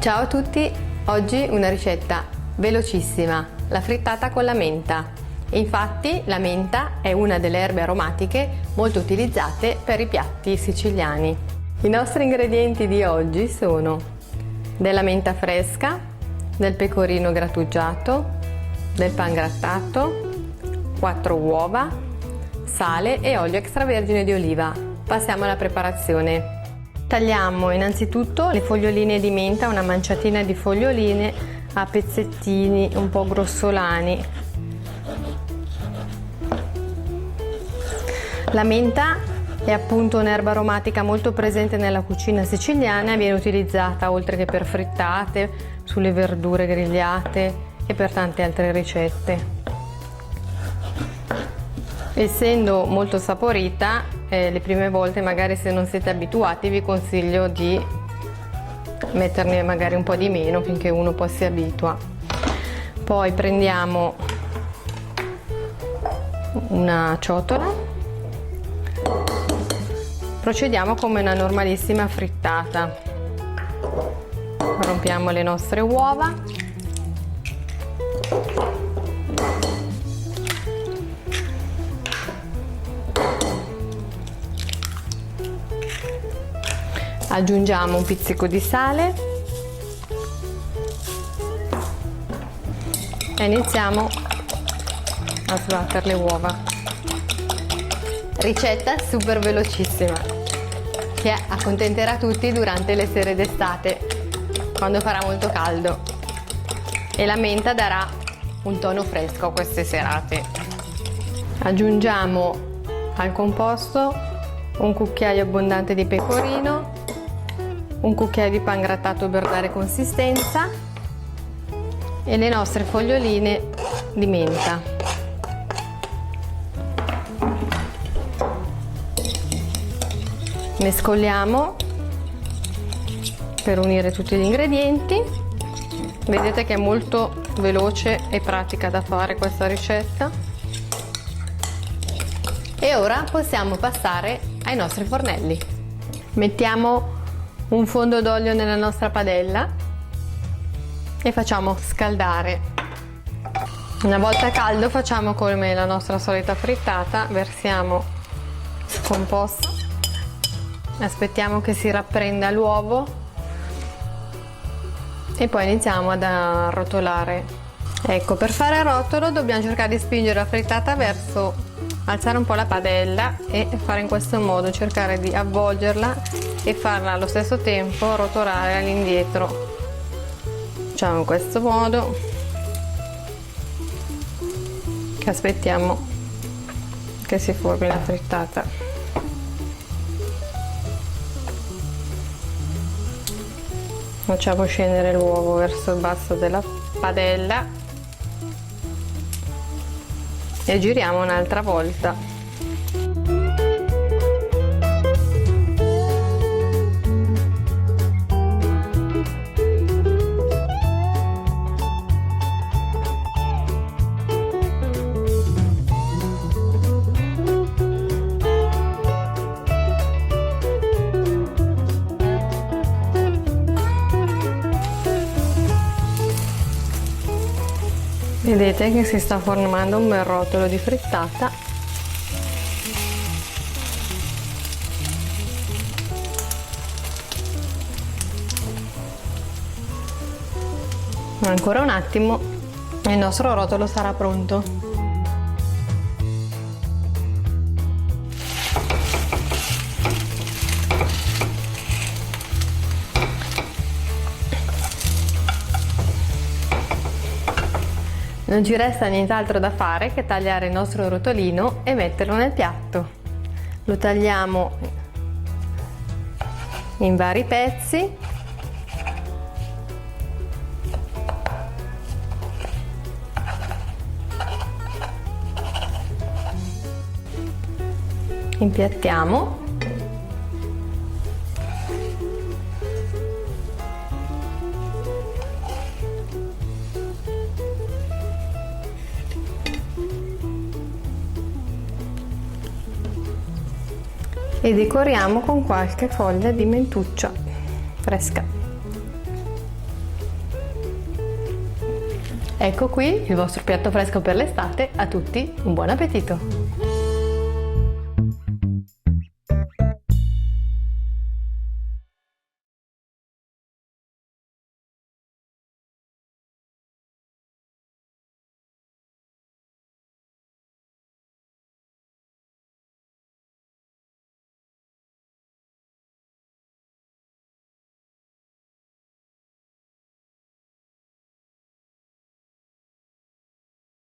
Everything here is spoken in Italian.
Ciao a tutti, oggi una ricetta velocissima, la frittata con la menta. E infatti la menta è una delle erbe aromatiche molto utilizzate per i piatti siciliani. I nostri ingredienti di oggi sono della menta fresca, del pecorino grattugiato, del pangrattato, 4 uova, sale e olio extravergine di oliva. Passiamo alla preparazione. Tagliamo innanzitutto le foglioline di menta, una manciatina di foglioline a pezzettini un po' grossolani. La menta è appunto un'erba aromatica molto presente nella cucina siciliana e viene utilizzata oltre che per frittate, sulle verdure grigliate e per tante altre ricette. Essendo molto saporita, le prime volte magari se non siete abituati vi consiglio di metterne magari un po' di meno finché uno poi si abitua. Poi prendiamo una ciotola, procediamo come una normalissima frittata. Rompiamo le nostre uova. Aggiungiamo un pizzico di sale e iniziamo a sbattere le uova. Ricetta super velocissima che accontenterà tutti durante le sere d'estate quando farà molto caldo, e la menta darà un tono fresco a queste serate. Aggiungiamo al composto un cucchiaio abbondante di pecorino, un cucchiaio di pangrattato per dare consistenza e le nostre foglioline di menta. Mescoliamo per unire tutti gli ingredienti. Vedete che è molto veloce e pratica da fare questa ricetta. E ora possiamo passare ai nostri fornelli. Mettiamo un fondo d'olio nella nostra padella e facciamo scaldare. Una volta caldo facciamo come la nostra solita frittata, versiamo il composto, aspettiamo che si rapprenda l'uovo e poi iniziamo ad arrotolare. Ecco, per fare il rotolo dobbiamo cercare di spingere la frittata verso, alzare un po' la padella e fare in questo modo, cercare di avvolgerla e farla allo stesso tempo rotolare all'indietro. Facciamo in questo modo, che aspettiamo che si formi la frittata. Facciamo scendere l'uovo verso il basso della padella e giriamo un'altra volta. Vedete che si sta formando un bel rotolo di frittata. Ancora un attimo e il nostro rotolo sarà pronto. Non ci resta nient'altro da fare che tagliare il nostro rotolino e metterlo nel piatto. Lo tagliamo in vari pezzi. Impiattiamo. e decoriamo con qualche foglia di mentuccia fresca. Ecco qui il vostro piatto fresco per l'estate. A tutti un buon appetito!